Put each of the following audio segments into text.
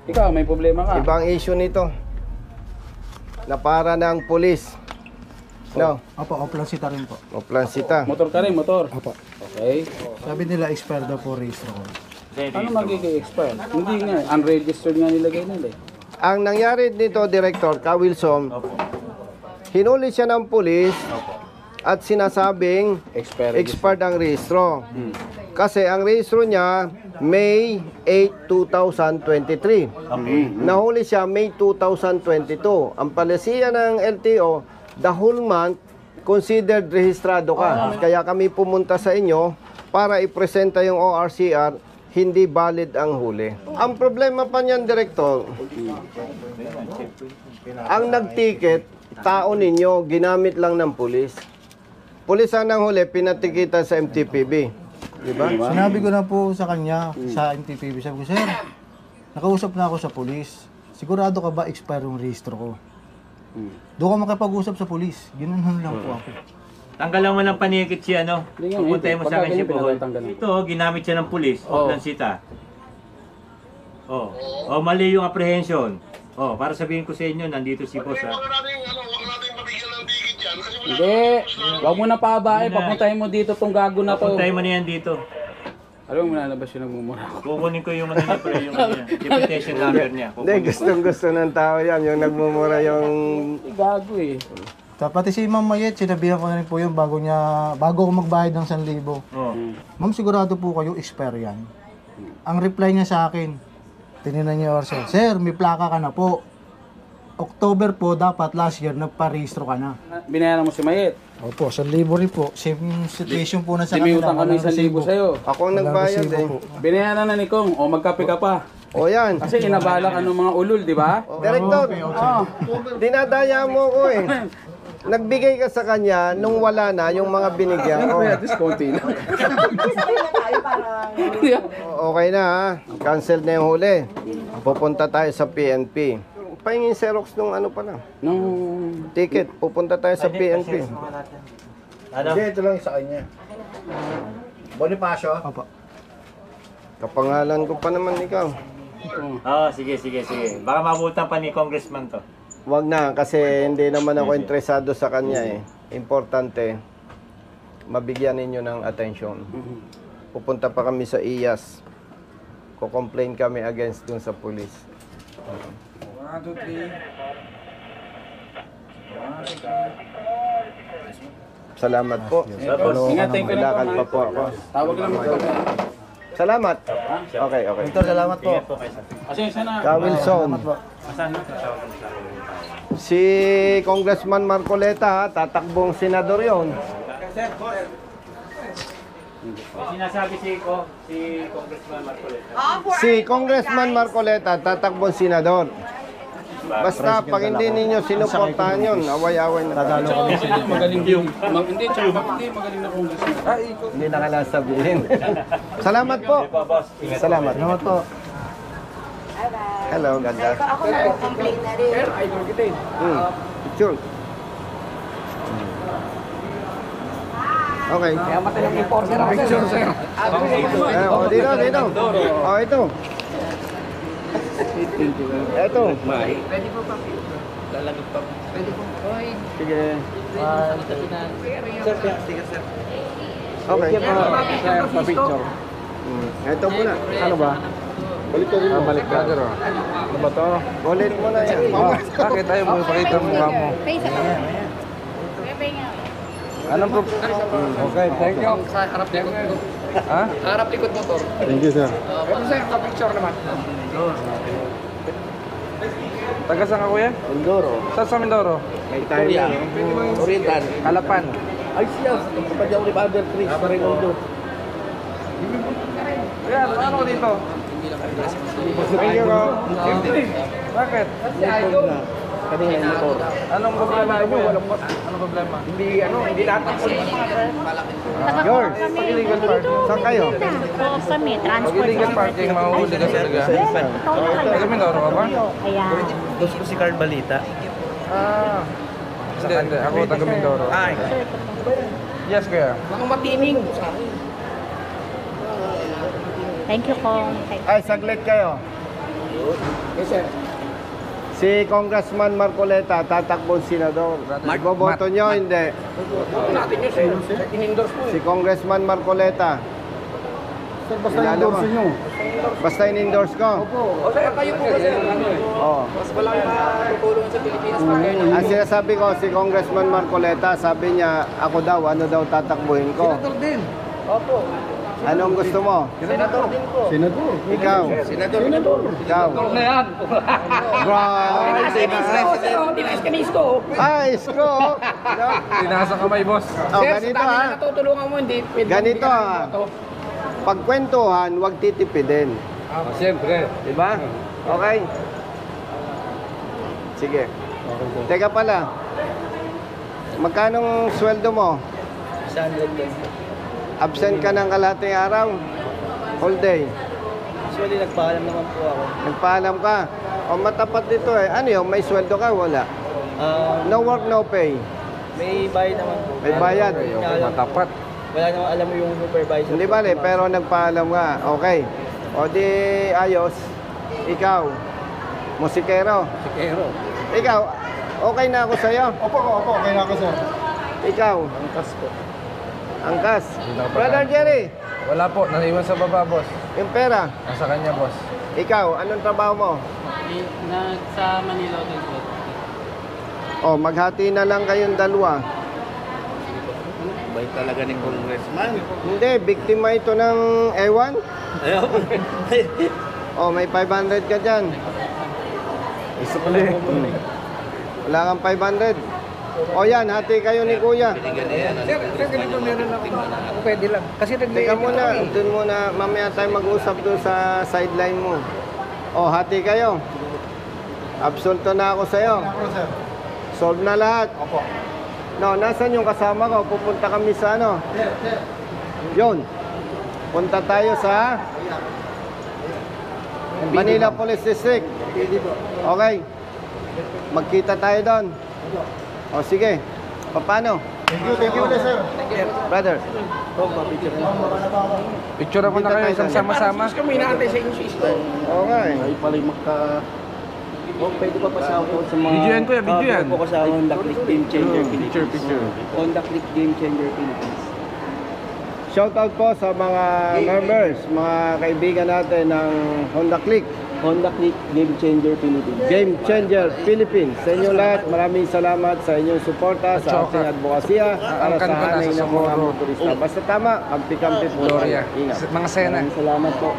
Ikaw, may problema ka. Ibang issue nito. Na para ng pulis. No? Opo, Oplansita rin po. O plansita. Motor ka rin, motor. Opo. Okay. Sabi nila, expired daw po registro ko. Ano magiging expire? Hindi nga, unregistered nga nilagay nila eh. Ang nangyari dito, Director, Ka Wilson, hinuli siya ng pulis at sinasabing expired ang rehistro. Kasi ang rehistro niya, May 8, 2023. Nahuli siya May 2022. Ang palisiya ng LTO, the whole month, considered rehistrado ka. Kaya kami pumunta sa inyo para ipresenta yung ORCR, hindi valid ang huli. Ang problema pa niyan, Director, ang nagticket, tao ninyo, ginamit lang ng pulis. Pulis ang huli, pinatikitan sa MTPB. Diba? Sinabi ko na po sa kanya, sa NTPB, sabi ko, sir, nakausap na ako sa pulis. Sigurado ka ba expire yung registro ko? Doon ka makipag-usap sa pulis. Ginanon lang po ako. Tanggalan mo ng panikit siya, no? Pupuntay mo sa akin si Bohol. Tanggalan. Ito, ginamit siya ng pulis. Oplansita. Mali yung apprehension. Para sabihin ko sa inyo, nandito si boss, ha? Hindi. Huwag mo na pabae. Papuntahin mo dito tong gago na to. Papuntay mo na yan dito. Alam mo na ba siya nagmumura? Kukunin ko yung yung deputation number niya. Hindi, gustong-gusto ng tao yan. Yung nagmumura yung... Gago eh. Pati si Ma'am Mayet, sinabihan ko na rin po yun bago ako magbayad ng 1,000. Ma'am, sigurado po kayo expire yan. Ang reply niya sa akin, tinignan niya orso, sir, may plaka ka na po. October po, dapat last year, nagpa-registro ka na. Binayaran mo si Mayet. Opo, 1,000 rin po. Same situation po na sa May utang kami 1,000 sa'yo. Ako ang nagbayad eh. Binayaran na ni Kong. O magkape ka pa. O yan. Kasi inabala ka ng mga ulul, di ba? Director, dinadaya mo ko eh. Nagbigay ka sa kanya nung wala na yung mga binigyan ko. Kaya disconti lang. Okay na ha. Cancel na yung huli. Pupunta tayo sa PNP. Pahingin Xerox nung ano pa na. Nung Ticket. Pupunta tayo sa PNP. Ano? Ito lang sa kanya. Bonifacio? Opo. Kapangalan ko pa naman ikaw. Sige. Baka mabutan pa ni congressman to. Wag na kasi hindi naman ako interesado sa kanya eh. Importante, mabigyan ninyo ng atensyon. Pupunta pa kami sa IAS. Ko-complain kami against dun sa police. 1, 2, 3. Salamat po. Ingatin ko na Lakad pa po ako. Tawag lang mo. Salamat. Okay. Ito, salamat po. Asensya na. Ka Wilson. Salamat po. Si Congressman Marcoleta, tatakbong senador yon. Sinasabi si congressman Marcoleta. Si Congressman Marcoleta, tatakbong senador. Basta pag hindi ninyo sinuportahan yun, away-away na tayo. Magaling yung hindi magaling na congressman. Hindi na kailangan sabihin. Salamat po. Salamat. Salamat po. Hello, ganda. Ako nag-complain na rin. Pero idol kita eh. Picture. Okay. Kaya matay ng enforcer ako. Picture sir. Dito. Ito. Ito. Pwede po pa. Lalagod pa. Pwede po. Sige. Sir. Okay. Sir, sa picture. Ito muna. Ano ba? Balik ko rin mo. Balik ka. Ano ba to? Ulit mo na yan. Bakit tayo mo ipakita ang mukha mo? Anong okay, thank you. Sa harap likod mo. Ha? Harap likod motor. Thank you, sir. Ito sir, ka-picture naman. Taga saan ka kuya? Mindoro. Saan sa Mindoro? May tayo yan. Oriental. Kalapan. Ay siya. Kapag ako ni Father Chris, Marigondo. Ayan, ano dito? Thank you, bro. Bakit? Kanina yung motor. Anong problema mo? Anong problema? Hindi lahat. George, pag-illegal parking. Saan kayo? Oo, kami, transport. Pag-illegal parking, mahuhuli ka talaga. Taga Mindoro ka ba? Kaya, Gusto ko si Carl Balita. Hindi. Ako taga Mindoro. Ay, Yes, kuya. thank you, Kong. Ay, saglit kayo. sir? Si Congressman Marcoleta, tatakbong senador. Iboboto nyo, hindi. Boto natin yun, sir. In-endorse po. Si Congressman Marcoleta. Sir, basta endorse nyo. Basta in-endorse ko. O sir, kayo po kasi. Oh. Mas walang matutulong sa Pilipinas pa kayo. Ang sinasabi ko, si Congressman Marcoleta, sabi niya, ako daw, ano daw tatakbuhin ko. din. Opo. Anong gusto mo? Senador din po. Senador. Ikaw. Senador. Ikaw. Na yan. Grabe. Tinais ka ni Isko. Ah, isko. Tinasa kamay, boss. Oh, ganito ha. Natutulungan mo, hindi pwede. Ganito ha. Pagkwentuhan, huwag titipidin. Siyempre. Diba? Okay? Sige. Teka pala. Magkanong sweldo mo? 100 Absent ka ng kalahating araw? All day? Actually, nagpaalam naman po ako. Nagpaalam ka? O matapat dito eh. Ano yun? May sweldo ka? Wala. No work, no pay. May bayad naman po. May bayad. Matapat. Wala naman alam mo yung supervisor. Hindi bale, pero nagpaalam ka. Okay. O di ayos. Ikaw, musikero. Sikero. Ikaw, okay na ako sa'yo. Opo, okay na ako, sir. Ikaw, Angkas po. angkas. Brother Jerry, Wala po. Naiwan sa baba, boss. yung pera. Nasa kanya, boss. Ikaw, anong trabaho mo? Sa Manila din po. O, maghati na lang kayong dalawa. Bay talaga ni Congressman. Hindi, biktima ito ng ewan. Ayaw. O, may 500 ka dyan. Isa pala eh. Wala kang 500. O yan, hati kayo ni Kuya. Sir, ganito meron ako. Pwede lang. Kasi Teka muna, dun muna, mamaya tayo mag-usap doon sa sideline mo. O, hati kayo. Absolto na ako sa'yo. Ako, sir. Solve na lahat. Opo. No, nasan yung kasama ko? Pupunta kami sa ano? Yun. Punta tayo sa Manila Police District. Okay. Magkita tayo doon. O sige. Paano? Thank you ulit, sir. Brother. Picture mo na kayo isang sama-sama. Isko, may inaantay sa inyo si Isko. Okay. Ay pala magka... Oh, pwede pa pasama po sa mga... Video yan, kuya, video yan. Po kasama Honda Click Game Changer Philippines. Picture. Honda Click Game Changer Philippines. Shoutout po sa mga members, mga kaibigan natin ng Honda Click. Honda Click Game Changer Philippines. Game Changer Philippines. Sa inyo lahat, maraming salamat sa inyong suporta sa ating advokasya para Angkan sa ko na hanay sa ng mga Socorro. motorista. Basta tama, magpikampi po. Gloria. Ingat. Mga sena. Maraming salamat po.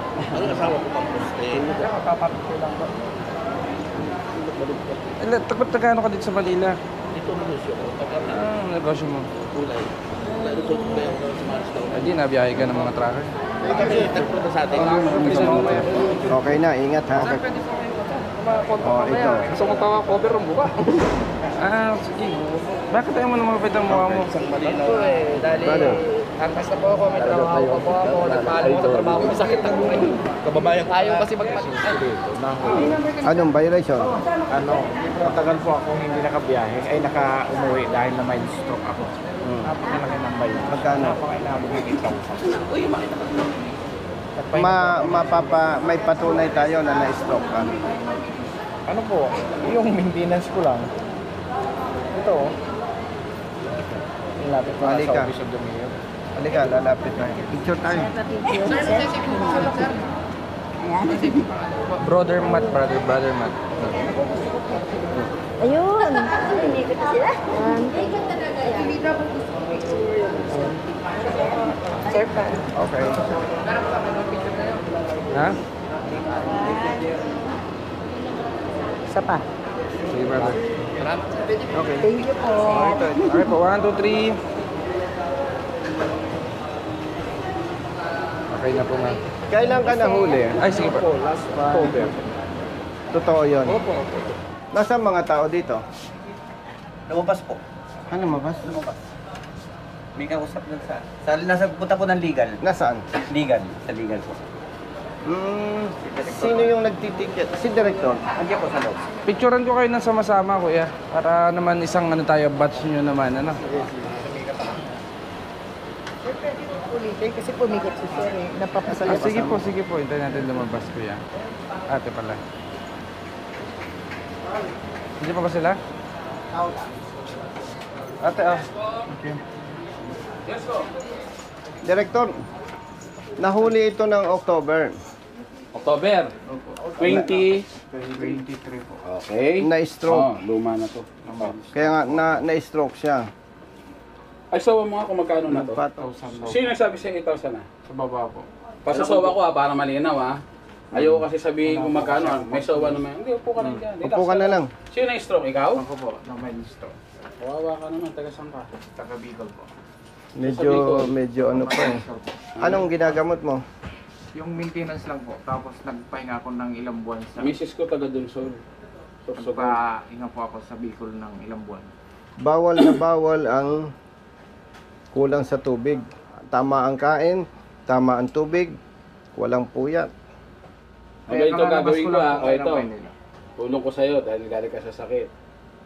Takot ka dito sa Manila? Dito negosyo ko. Negosyo mo. Kulay. Lalutod ko yung sa Marisol. Hindi, nabiyahe ka ng mga trucker. Kasi nagpunta sa atin. Okay na, ingat ha. Oh, ito. Gusto mo pa-cover ang buka? Sige. Bakit ayaw mo na mapapit ang mukha mo? Ito eh, dahil Brother. angkas na po ako, may trabaho pa po ako, nagpaalam ko sa trabaho ko, sakit ang buhay. Kababayan ko. Ayaw kasi magpalit. Anong violation? Matagal po akong hindi nakabiyahe, ay naka-umuwi dahil na may stroke ako. Napakalaki ng bayo. Magkano? Napakainabot ng 8,000. May patunay tayo na na-stroke ka. Ano po, yung maintenance ko lang. Ito, nilapit ko na Halika. sa office of the mayor. Halika, lalapit tayo. Picture tayo. Brother Matt. Ayun. Linikot na sila. Sir pa. Okay. Ha? Isa pa. Sige, brother. Okay. Thank you po. Okay po, 1, 2, 3. Okay na po nga. Kailan ka nahuli? Ay, sige po. Last October. Totoo yun? Opo. Nasaan mga tao dito? Lumabas po. Ano mabas? May kausap dun sa nasa punta po ng legal. Nasaan? Legal. Sa legal po. Sino yung nagtitiket? Si Director. Andiyan po sa loob. Picturean ko kayo ng sama-sama, kuya. Para naman isang tayo, batch nyo naman, ano? Ulitin kasi pumikit si Sir eh. Napapasalamat. Sige po. Hintayin natin lumabas, kuya. Ate pala. Hindi pa ba sila? Ate, Director, nahuli ito ng October. October 20. 23 po. Okay. Na-stroke. Luma na to. Kaya nga, na-stroke siya. Ay, sawa mo nga kung magkano na to. 1,000 Sino nagsabi sa'yo 8,000 na? sa baba po. Pasasawa ko para malinaw Ayoko kasi sabihin kung magkano. May sawa naman. Hindi, upo ka lang dyan. Upo ka na lang. Sino na stroke? Ikaw? Ako po, na may listo. Kawawa ka naman. Taga saan ka? Taga Bicol po. Medyo ano pa eh. Anong ginagamot mo? Yung maintenance lang po. Tapos nagpahinga ako ng ilang buwan sa... Misis ko taga Dunsol. Nagpahinga po ako sa Bicol ng ilang buwan. Bawal na bawal ang kulang sa tubig. Tama ang kain, tama ang tubig, walang puyat. Okay, ito gagawin ko O ito. Manila. Tulong ko sa'yo dahil galing ka sa sakit.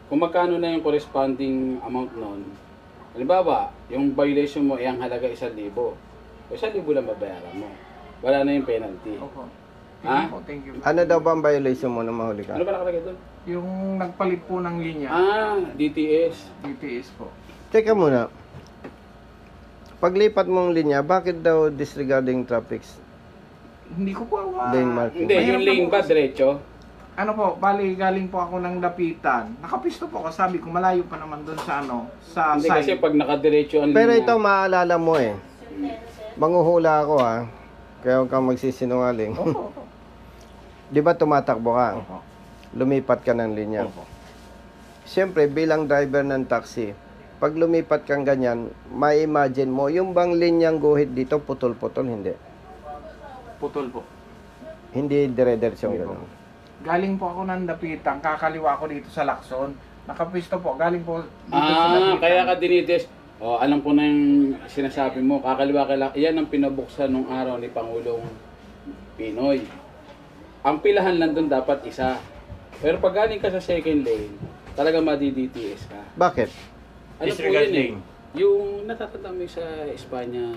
Kung magkano na yung corresponding amount nun, halimbawa, yung violation mo ay ang halaga 1,000. 1,000 lang babayaran mo. Wala na yung penalty. Opo. Ha? Thank you. Ano daw ba ang violation mo na mahuli ka? Ano ba nakalagay doon? Yung nagpalit po ng linya, DTS. DTS po. Teka muna. Paglipat mong linya, bakit daw disregarding traffics? Hindi ko po Lane marking. Hindi, yung lane ba diretso? Ano po, bali galing po ako ng lapitan. Nakapisto po ako, sabi ko malayo pa naman doon sa sa Hindi kasi side. pag nakadiretso ang linya. Pero ito maalala mo eh. Manguhula ako kaya huwag kang magsisinungaling. Opo, opo. Di ba tumatakbo ka? Opo. Lumipat ka ng linya. Opo. Siyempre, bilang driver ng taxi, pag lumipat kang ganyan, may imagine mo, yung bang linyang guhit dito, putol-putol, hindi. Putol po. Hindi dire-diretsyon gano'n. Galing po ako ng lapitan, kakaliwa ako dito sa Lacson. Nakapisto po, galing po dito sa lapitan. Kaya ka dinides. Alam ko na yung sinasabi mo. Kakaliwa ka lang. Yan ang pinabuksan nung araw ni Pangulong Pinoy. Ang pilahan lang doon dapat isa. Pero pag galing ka sa second lane, talaga madi-DTS ka. Bakit? Ano po Disregard yun lane. Yung natatanda mo sa Espanya,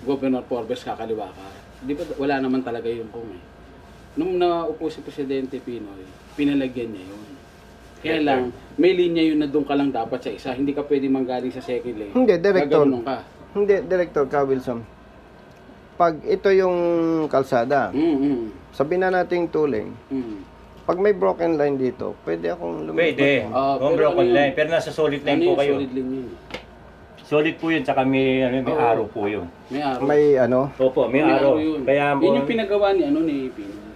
Governor Forbes kakaliwa ka. Di ba wala naman talaga yung kung Nung naupo si Presidente Pinoy, pinalagyan niya yun. Kaya lang, may linya yun na doon ka lang dapat sa isa. Hindi ka pwede manggaling sa second lane. Hindi, Director. Gaganon ka. Hindi, Director Ka Wilson. Pag ito yung kalsada, sabihin na nating tuling, pag may broken line dito, pwede akong lumipat. Pwede. Kung broken line. Pero nasa solid line po kayo. Solid line yun. Solid po yun, tsaka may araw po yun. May araw. May ano? Opo, may araw. Yun. Kaya Yun yung pinagawa ni Pinoy.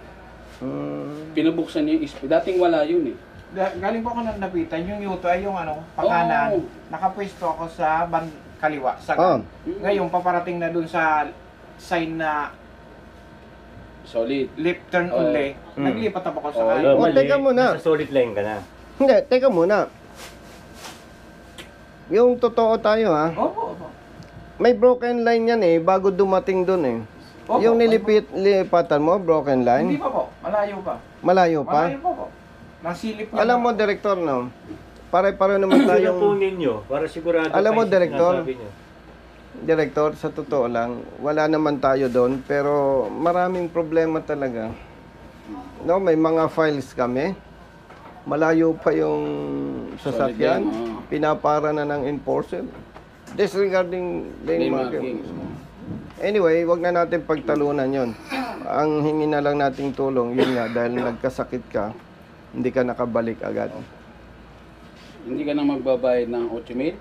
Pinabuksan niya yung SP. Dating wala yun eh. Galing po ako ng lapitan, yung yuto ay yung pakanan. Oo. Nakapwesto ako sa kaliwa, sa Ngayon, paparating na dun sa sign na solid. left turn only. Naglipat ako sa O, teka muna. Nasa solid line ka na. Hindi, teka muna. Yung totoo tayo Opo, opo. May broken line yan bago dumating dun Opo, yung lipatan mo, broken line, Hindi pa po, malayo pa. malayo pa. Malayo pa po. Nasilip niya. Alam mo, Director, no? Pare-pare naman Sila po tayong... ninyo, para sigurado Alam mo, kayo sa Director, sinasabi nyo. Director, sa totoo lang, wala naman tayo doon, pero maraming problema talaga. No, may mga files kami. Malayo pa yung sasakyan. Pinapara na ng enforcer. Disregarding lane marking. Anyway, wag na natin pagtalunan yon. Ang hingi na lang nating tulong, yun nga, dahil nagkasakit ka, hindi ka nakabalik agad. Hindi ka na magbabayad ng 8,000?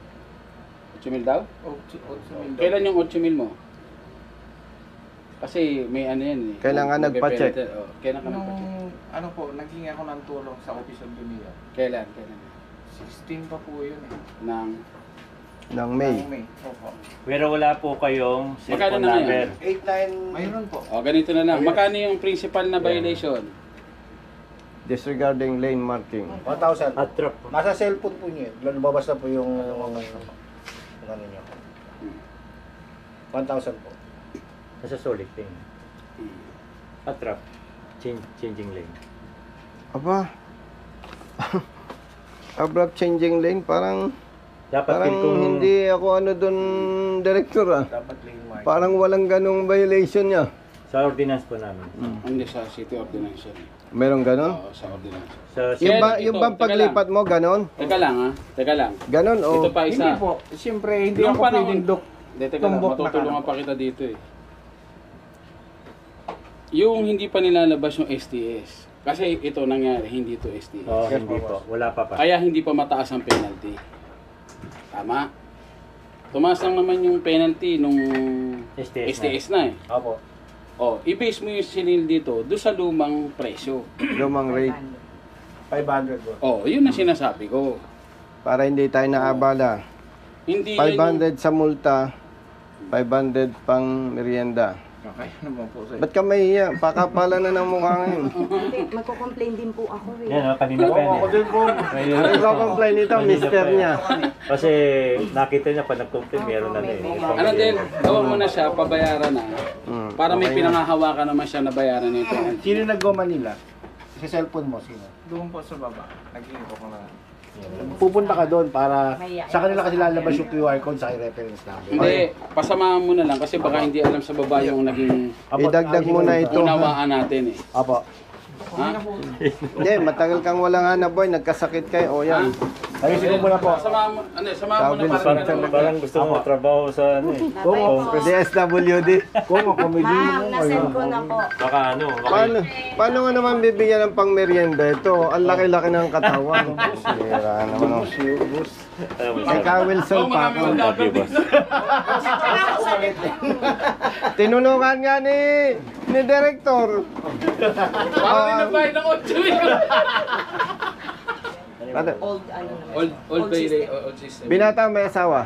8,000 daw? 8,000. Kailan yung 8,000 mo? Kasi may ano yan eh. Kailangan nagpa-check. Kailan ka nagpa-check? Ano po, naging ako ng tulong sa Office of the Mayor. Kailan? 16 pa po yun Ng May. Ng May. Opo. Pero wala po kayong Magkano cellphone na number. ngayon? Mayroon po. Ganito na lang. Magkano yung principal na violation? Disregarding lane marking. 1,000. At truck. Nasa cellphone po niya. Lumabas na po yung ano niyo. 1,000 po. Nasa solid lane. At truck. Changing lane. Aba. Abrupt changing lane, parang Dapat din kung hindi ako doon, Director Dapat lane mark. Parang walang ganong violation niya. sa ordinance po namin. Hindi sa city ordinance yan. Meron ganon? Oo, sa ordinansa. Yung bang paglipat mo, ganon? Teka lang. Ganon o? Ito pa Hindi isa. po. Siyempre, hindi Nung ako panahon- pwedeng Hindi, teka lang, tumbok na matutulungan pa kita dito eh. Yung hindi pa nilalabas yung STS. Kasi ito nangyari, hindi to STS. Oh, hindi po. Wala pa pa. Kaya hindi pa mataas ang penalty. Tama? Tumaas lang naman yung penalty nung STS na eh. Opo. Oh, i-base mo yung sinil dito doon sa lumang presyo. Lumang rate. 500 po. Oh, yun ang sinasabi ko. Para hindi tayo naabala. Hindi yan 500 sa multa, 500 pang merienda. Okay, ano ba po sa'yo? Ba't ka mahiya? Pakapala na ng mukha ngayon. Magko-complain din po ako eh. Yan, kanina pa yan Ako din po. Ano yung complain nito, mister niya? Kasi nakita niya pa nag-complain, meron na eh. Ano din, gawan mo na siya, pabayaran na. Para may okay na. pinangahawakan naman siya na bayaran nito. Sino nag-go Manila? Sa cellphone mo, sino? Doon po sa baba. Nag-iinko ko na. Pupunta ka doon para sa kanila kasi lalabas yung QR code sa reference number. Hindi, pasamahan mo na lang kasi baka hindi alam sa baba yung naging Idagdag mo na ito. ha? unawaan natin eh. Apo. Ha? Hindi, matagal kang walang hanap boy, nagkasakit kayo. O yan. Ayusin ko muna po. Samahan mo, samahan mo na Sabi para Parang gusto mo trabaho sa ano eh. DSWD. Kung ako may Ma'am, nasend ko na po. Baka ano, Paano nga naman bibigyan ng pang merienda ito? Ang laki-laki ng katawan. Sira naman. Ikaw, Wilson, pa ako. Tinunukan nga ni Director. Parang nagbayad ng 8 million. Old ano naman. Old bay, old system. Binata may asawa.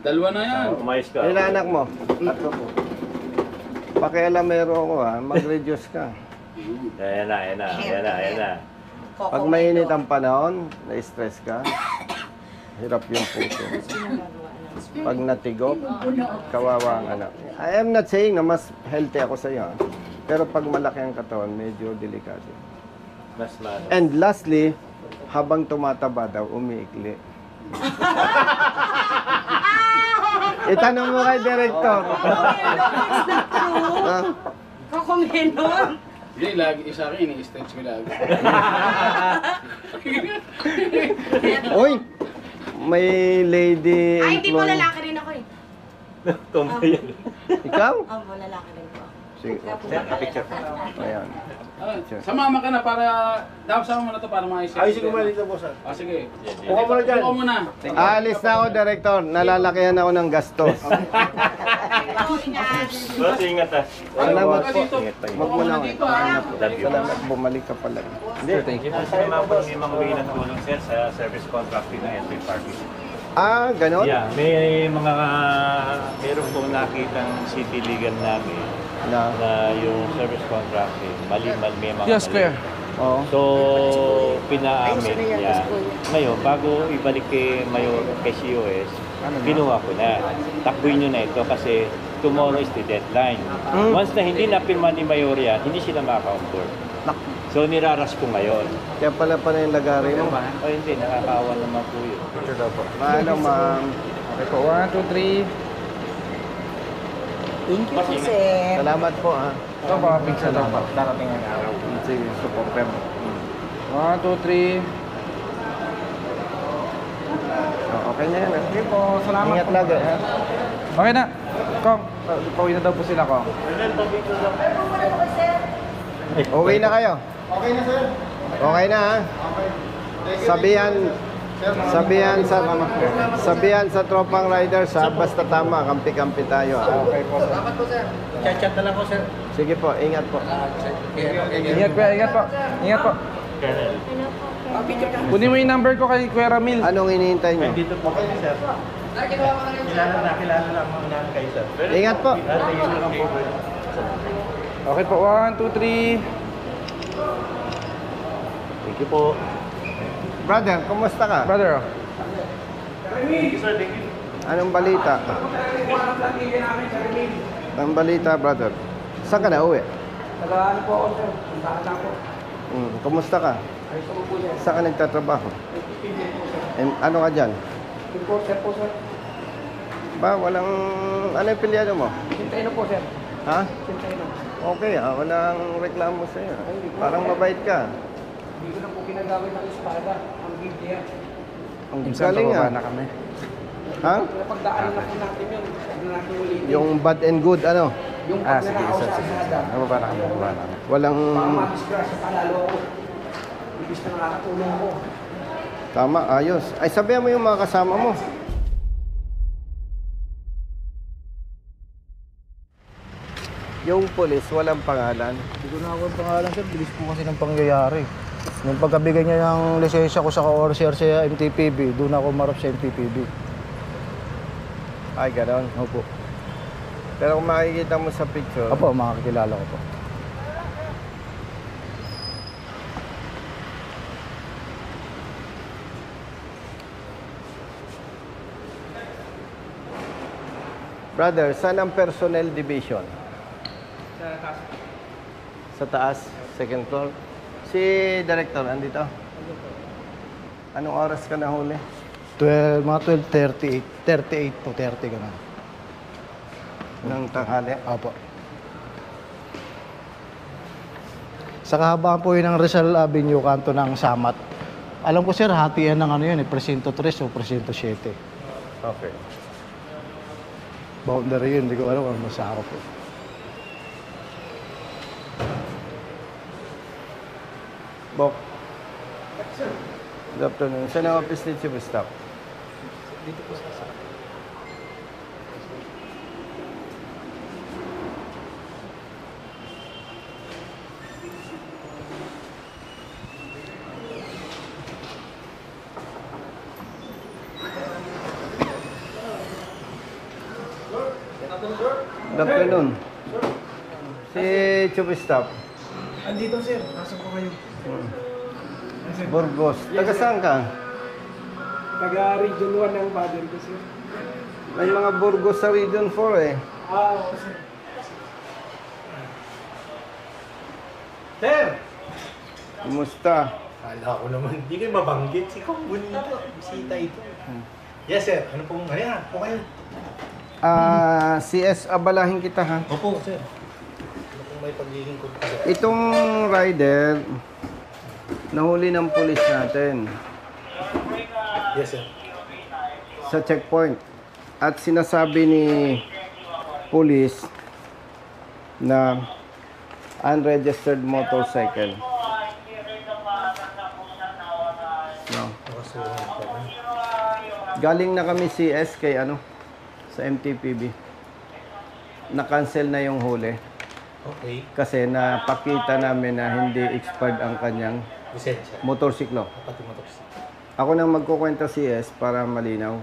Dalawa na yan. umayos ka. Ilan anak mo? Pakialamero ako ha, mag-reduce ka. Ayan na. Pag mainit ang panahon, na-stress ka, hirap yung puso. Pag natigop, kawawa ang anak. I am not saying na mas healthy ako sa iyo. Pero pag malaki ang katawan, medyo delikado. Mas man. And lastly, habang tumataba daw, umiikli. Itanong mo kay Director. Kakumenon. Hindi, lagi sa akin, ini-stretch ko lagi. Uy! May lady Ay, hindi po employee. lalaki rin ako eh. Tomboy yan. Ikaw? Opo, lalaki rin po. Sige. Picture po. Ayan. Sumama ka na para, dapat sama mo na to para maayos. Ayusin ko muna dito po, sir. Sige. Buka mo na dyan. Buka mo na. Aalis na ako, Director. Nalalakihan ako ng gastos. Boss, ingat ah. Salamat po. Ingat pa. Wag mo na ako. Love you. Salamat, bumalik ka pala. Hindi, thank you. Kasi naman po may mga way na tulong sir sa service contracting ng Entry Parking. Ah, ganon? Yeah, meron pong nakitang city legal namin Na. na yung service contracting, mali-mali may mga Yes, Kuya. Oo. So, pinaamin niya. Ngayon, bago ibalik kay Mayor, kay COS, kinuha ko na. Takbuhin nyo na ito kasi tomorrow is the deadline. Once na hindi napirma ni Mayor yan, hindi sila makaka-onboard. So, niraras ko ngayon. Kaya pala yung lagari mo. O hindi, nakakaawa naman po yun. Paano, ma'am? Okay po, 1, 2, 3. Thank you po, sir. Salamat po, ha. Ito po, picture daw po. Darating ang araw. Sige, supporter. 1, 2, 3. Okay na yan, ha. Okay po, salamat Ingat po. lagi, ha. Okay na. Kong, pauwi na daw po sila, Kong. Uwi na kayo. Okay na, sir. Okay na, ha. Sabihan sa tropang riders, ha. Basta tama, kampi-kampi tayo, ha. Okay po, sir. Salamat po, sir. Chat-chat na lang po, sir. Sige po, ingat po. Ingat, Kuya. Ingat po. Ingat po. Kunin mo yung number ko kay Kuya Ramil. Anong hinihintay nyo? Dito po kami, sir. Kilala lang mga namin kayo, sir. Ingat po. Okay po, 1, 2, 3. Thank you po. Brother, kumusta ka? Brother, oh. Anong balita? Anong balita, brother? Saan ka na uwi? Nag-ano po ako, sir. Puntahan ako. Kumusta ka? Ayos ko po, sir. Saan ka nagtatrabaho? Ano ka dyan? Importer po, sir. Ba, walang... Ano yung pilyado mo? Sinteno po, sir. Ha? Sinteno. Okay walang reklamo sa'yo. Parang mabait ka. Hindi ko na po ginagamit ang espada. Ang Biblia. Ang galing na kami. Ha? Napagdaanan na po natin yun. Huwag na natin ulitin. Yung bad and good, ano? Yung pagnanakaw sa espada. Nababa na kami. Walang... Baka madisgrasya palalo ako. Ibig na nakakatulong ko. Tama, ayos. Ay, sabihan mo yung mga kasama mo. Yung polis, walang pangalan. Hindi ko na ako ang pangalan, sir. Bilis po kasi ng pangyayari. Nung pagkabigay niya ng lisensya ko sa ka-ORCR sa MTPB, doon ako marap sa MTPB. Ay, gano'n. Opo. Pero kung makikita mo sa picture, Opo, makakilala ko po. brother, saan ang personnel division? Sa taas, second floor. Si Director, andito? Anong oras ka nahuli? Mga 12:38 to 30 ganun. Ng tanghali? Opo. Sa kahabaan po yun ng Rizal Avenue, kanto ng Samat. Alam ko sir, hatian ng ano yun, presinto 3 o presinto 7. Okay. Boundary yun, hindi ko alam kung masakop po. Bok. Good afternoon. Saan ang office ni Chief of Staff? Dito po sa Good afternoon. Si Chief of Staff. Andito sir, nasa po kayo. Burgos. Taga saan ka? Taga Region 1 ng father ko sir. May mga Burgos sa Region 4 eh. Oo sir. Sir! Kumusta? Kala ko naman, hindi kayo mabanggit. Si Kong Bonita, bisita ito. Yes sir, ano pong, ayan, po kayo. CS, abalahin kita ha. Opo sir. Ano pong may paglilingkod ko sir? Itong rider, nahuli ng pulis natin Yes sir. sa checkpoint. At sinasabi ni pulis na unregistered motorcycle. No. Galing na kami CS kay sa MTPB. Na-cancel na yung huli. Okay. Kasi napakita namin na hindi expired ang kanyang Lisensya. motorsiklo. Pati motorsiklo. Ako nang magkukwenta CS para malinaw.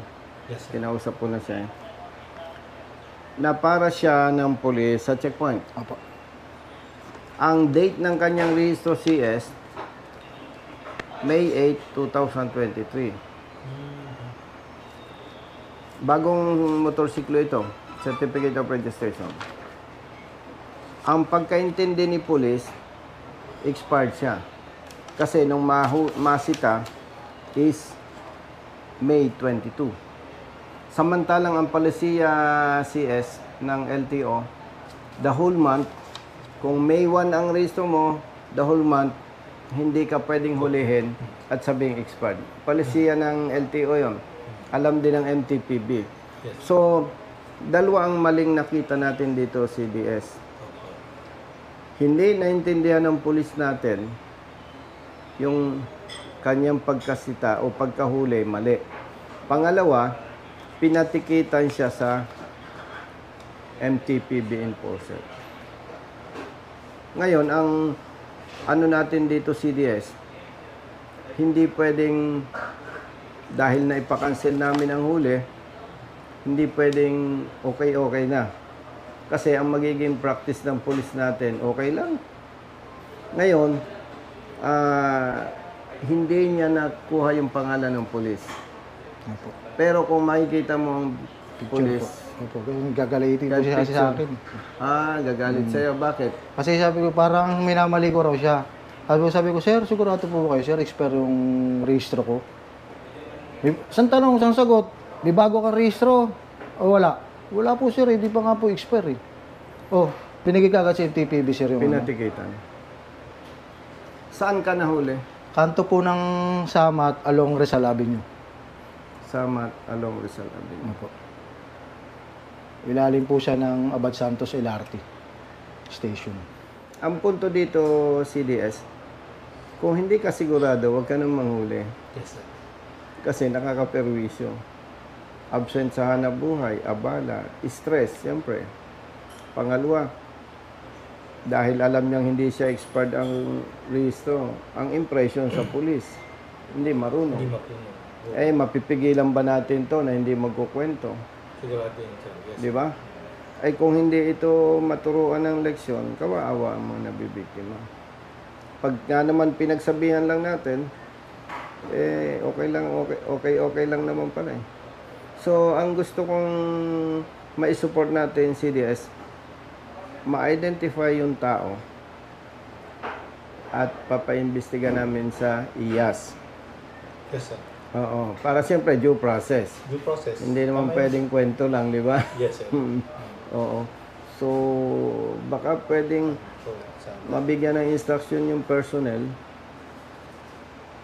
Yes sir. Kinausap ko na siya. Na para siya ng pulis sa checkpoint. Opo. Ang date ng kanyang rehistro CS, May 8, 2023. Bagong motorsiklo ito, Certificate of Registration. Ang pagkaintindi ni pulis, expired siya. Kasi nung masita is May 22. Samantalang ang palisiya CS ng LTO, the whole month, kung May 1 ang rehistro mo, the whole month, hindi ka pwedeng hulihin at sabing expired. Palisiya ng LTO yon. Alam din ng MTPB. So, dalawa ang maling nakita natin dito, CDS. Hindi naintindihan ng pulis natin yung kanyang pagkasita o pagkahuli, mali. Pangalawa, pinatikitan siya sa MTPB enforcer. Ngayon, ang natin dito, CDS, hindi pwedeng, dahil na ipakancel namin ang huli, hindi pwedeng okay na. Kasi ang magiging practice ng pulis natin, okay lang. Ngayon, hindi niya nakuha yung pangalan ng pulis. Opo. Pero kung makikita mo ang pulis, Opo. Gagalitin ko siya kasi sa akin. gagalit sa'yo. Bakit? Kasi sabi ko, parang minamali ko raw siya. Sabi ko, sir, sigurado po kayo, sir, expire yung registro ko. Isang tanong, isang sagot, di bago ka registro o wala? Wala po sir, hindi pa nga po expire eh. Oh, Pinigay ka agad sa TPB, sir, yung ano. Pinatikitan. Saan ka nahuli? Kanto po ng Samat along Rizal Avenue. Samat along Rizal Avenue. Opo. Ilalim po siya ng Abad Santos LRT station. Ang punto dito, CDS, kung hindi ka sigurado, huwag ka nang manghuli. Yes, sir. Kasi nakakaperwisyo. Absent sa hanap buhay, abala, stress, siyempre. Pangalawa, dahil alam niyang hindi siya expired ang rehistro, ang impression sa pulis, hindi marunong. Hindi mapuno. Eh, mapipigilan ba natin to na hindi magkukwento? Sigurado yun, sir. Yes. Di ba? Ay kung hindi ito maturuan ng leksyon, kawaawa ang mga nabibiktima. Pag nga naman pinagsabihan lang natin, eh okay lang naman pala eh. So, ang gusto kong ma-support natin, CDS, ma-identify yung tao at papaimbestiga namin sa IAS. Yes, sir. Oo, para siyempre due process. Due process. Hindi naman Tama pwedeng kwento lang, di ba? Yes, sir. Oo. So, baka pwedeng So, sa mabigyan ng instruction yung personnel.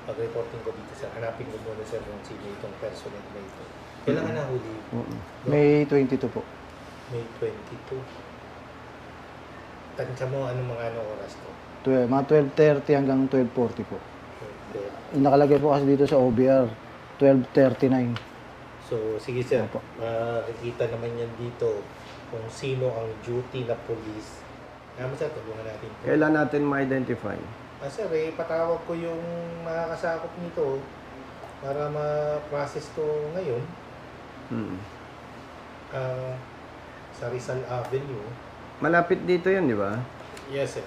pag-reporting ko dito, sir, hanapin ko muna, sir, kung sino itong personal na ito. Kailangan na huli. May 22 po. May 22. Tansya mo, anong oras to? Mga 12:30 hanggang 12:40 po. Okay. Yung nakalagay po kasi dito sa OBR, 12:39. So, sige, sir. Opo. Makikita naman yan dito kung sino ang duty na police. Naman, sir, tulungan natin. Kailan natin ma-identify? Sir, patawag ko yung makakasakop nito para ma-process to ngayon. Sa Rizal Avenue. Malapit dito yun, di ba? Yes, sir.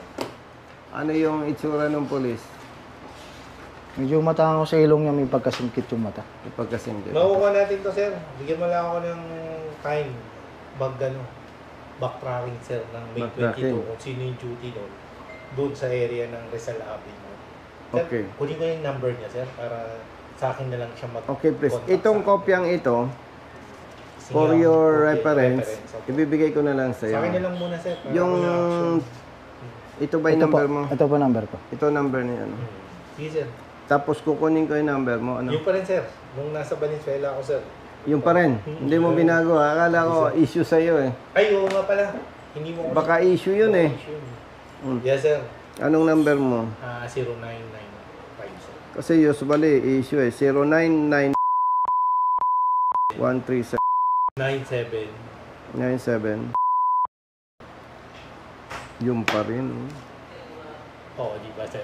Ano yung itsura ng polis? Medyo matango sa ilong niya, may pagkasingkit yung mata. Ipagkasingkit. Makukuha natin to, sir. Bigyan mo lang ako ng time. Backtracking, sir, ng May Backtracking. 22 kung sino yung duty doon sa area ng Rizal Avenue. Sir, Okay. kunin ko yung number niya, sir, para sa akin na lang siya mag- Okay, please. contact Itong sa akin. kopyang ito, Sige, for your okay, reference, okay. ibibigay ko na lang sa Sa akin na iyo. lang muna, sir. Para Yung, ako action. ito ba yung Ito po, number mo? ito po number ko. Ito number niya, ano? Sige, sir. Tapos kukunin ko yung number mo, ano? Yung pa rin, sir. Nung nasa Valenzuela ako, sir. Yung pa rin. Hindi mo binago, ha? Akala ko issue sa iyo eh. Ay, oo nga pala. Hindi mo Baka issue yun eh. Yes, sir. Anong number mo? 0995, sir. Kasi usually issue eh. 099 137 97. 97. Yung pa rin. Oo, di ba, sir?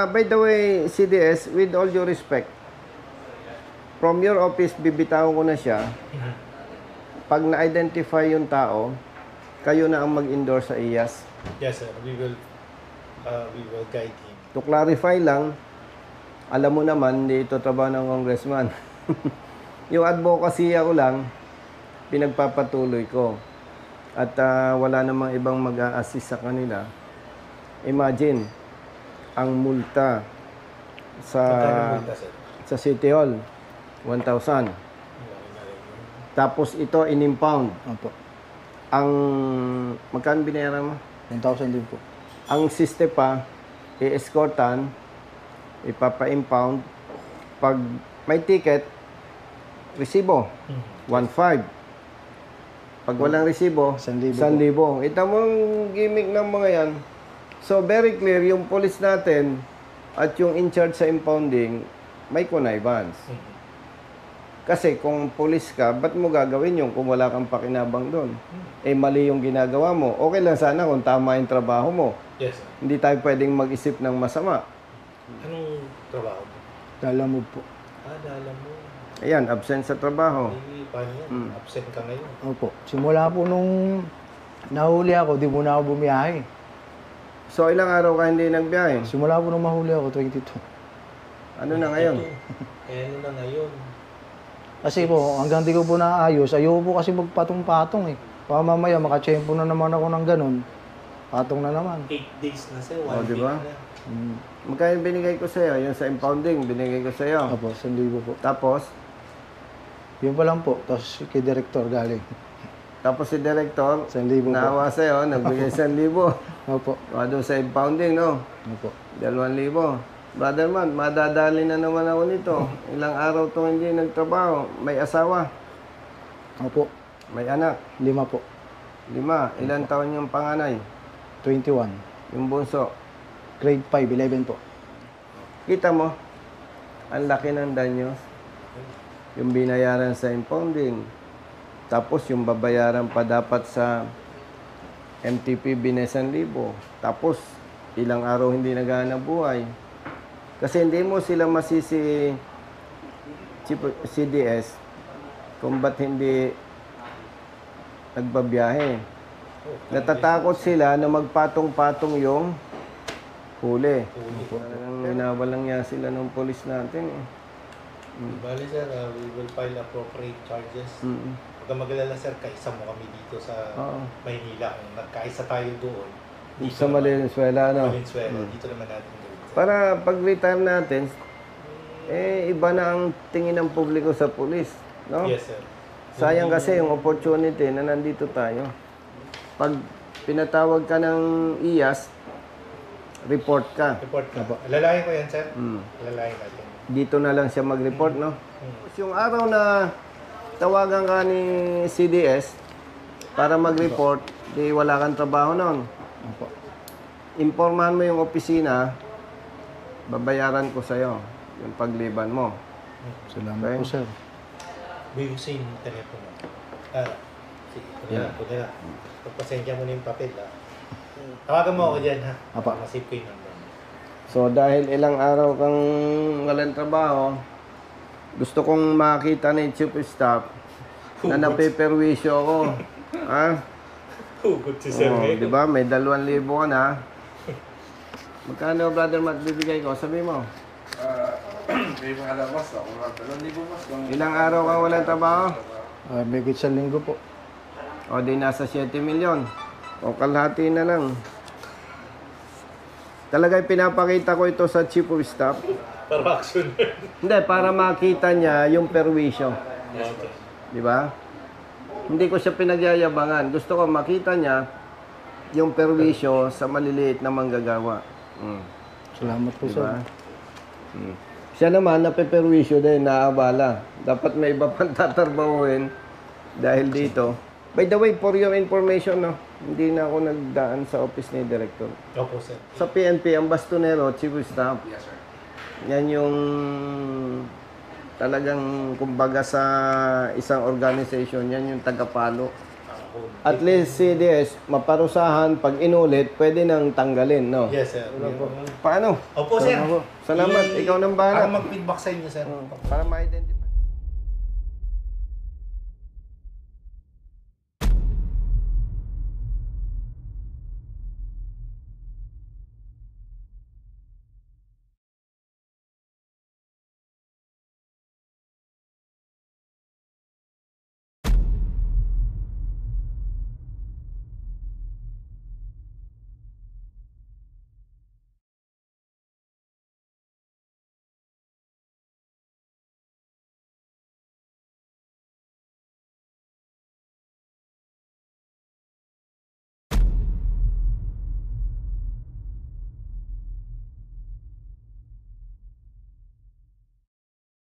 By the way, CDS, with all due respect, from your office, bibitawan ko na siya. Pag na-identify yung tao, kayo na ang mag-endorse sa IAS. Yes, sir. We will guide him. To clarify lang, alam mo naman, hindi ito trabaho ng congressman. Yung advocacy ko lang, pinagpapatuloy ko. At wala namang ibang mag-a-assist sa kanila. Imagine, ang multa sa Magkano multa, sir? sa City Hall, 1,000. Tapos ito, in-impound. Opo. Ang, magkano binayaran mo? 1,000 din po. Ang siste pa, i-escortan, ipapa-impound. Pag may ticket, resibo, 1,500. Pag walang resibo, 1,000 1,000. Ito mong gimmick ng mga yan. So, very clear, yung police natin at yung in charge sa impounding, may connivance. Kasi kung police ka, ba't mo gagawin yung kung wala kang pakinabang doon? Eh, mali yung ginagawa mo. Okay lang sana kung tama yung trabaho mo. Yes, sir. Hindi tayo pwedeng mag-isip ng masama. Anong trabaho mo? Lalamove po. Dala mo. Ayan, absent sa trabaho. Ay, paano yan? Absent ka ngayon. Opo. Simula po nung nahuli ako, di muna ako bumiyahe. So, ilang araw ka hindi nagbiyahe? Simula po nung mahuli ako, 22. Ano na ngayon? Ano na ngayon? Kasi po, hanggang di ko po naayos, ayoko po kasi magpatong-patong eh. Baka mamaya, makachempo na naman ako ng ganun. Patong na naman. 8 days na, sir. 1 Oh, di week ba? na. Magkano binigay ko sa'yo? Yung sa impounding, binigay ko sa'yo. Opo, 1,000 po. Tapos, Yun pa lang po. Tapos kay director galing. Tapos si Director, 1,000 po. naawa sa'yo, nagbigay 1,000. Opo. O, doon sa impounding, no? Opo. 2,000. Brother man, madadali na naman ako nito. Ilang araw to hindi nagtrabaho. May asawa, Opo. may anak, 5 po. 5. Ilang taon yung panganay? 21. Yung bunso. Grade 5, 11 po. Kita mo, ang laki ng danyo. Yung binayaran sa impounding. Tapos yung babayaran pa dapat sa MTP binesan libo. Tapos ilang araw hindi naghahanap buhay. Kasi hindi mo sila masisi CDS kung ba't hindi nagbabiyahe. Natatakot sila na magpatong-patong yung huli. Winawalang niya sila ng polis natin. Bali sir, we will file appropriate charges. Huwag kang magalala sir, kaisa mo kami dito sa Maynila. Kung nagkaisa tayo doon, dito Sa Valenzuela, no? Valenzuela, dito naman natin gawin. Para pag-retire natin, iba na ang tingin ng publiko sa pulis, no? Yes sir. Sayang kasi yung opportunity na nandito tayo. Pag pinatawag ka ng IAS, report ka. Report ka. Alalayan ko yan sir. Alalayan natin. Dito na lang siya mag-report, no? Yung araw na tawagan ka ni CDS para mag-report, di wala kang trabaho noon. Impormahan mo yung opisina, babayaran ko sa'yo yung pagliban mo. Salamat po, sir. Buyusin yung telepono. Sige, pwede na. Pagpasensya mo na yung papel, ha? Tawagan mo ako dyan, ha? Masip ko yung number. So dahil ilang araw kang walang trabaho, gusto kong makita ni Chief of Staff na napeperwisyo ako. Ha? Hugot si Sir. Di ba? May 2,000 ka na. Magkano, Brother Matt, bibigay ko? Sabi mo. May mga labas ako. 2,000 mas. Ilang araw kang walang trabaho? May 1 linggo po. O di nasa 7 milyon. O kalahati na lang. Talagang pinapakita ko ito sa Chief of Staff. Para action. Hindi, para makita niya yung perwisyo. Di ba? Hindi ko siya pinagyayabangan. Gusto ko makita niya yung perwisyo sa maliliit na manggagawa. Salamat po, diba? sir. Siya naman, napeperwisyo din, naabala. Dapat may iba pang tatarbahuin dahil dito. By the way, for your information, no, hindi na ako nagdaan sa office ni Director. Opo, sir. Sa PNP, ang bastonero, Chief of Staff. Yes, sir. Yan yung talagang kumbaga sa isang organization, yan yung tagapalo. At least CDS, maparusahan, pag inulit, pwede nang tanggalin, no? Yes, sir. Paano? Opo, sir. Salamat, ikaw nang bahala. Para mag-feedback sa inyo, sir. Para ma-identify.